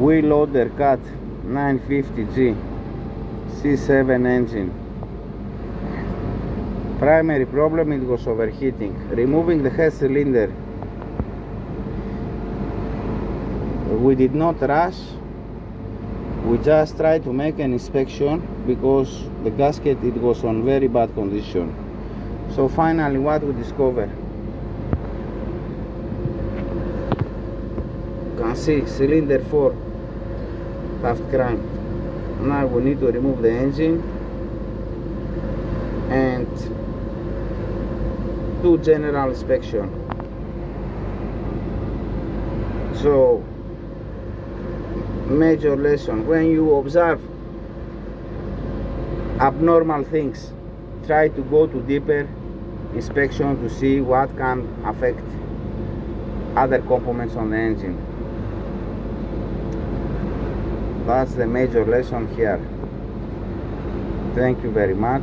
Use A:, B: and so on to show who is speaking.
A: wheel loader cat 950G C7 engine. Primary problem, it was overheating. Removing the head cylinder, we did not rush. We just tried to make an inspection because the gasket, it was on very bad condition. So finally what we discovered, you can see cylinder 4 shaft crank. Now we need to remove the engine and do general inspection. So major lesson, when you observe abnormal things, try to go to deeper inspection to see what can affect other components on the engine. That's the major lesson here. Thank you very much.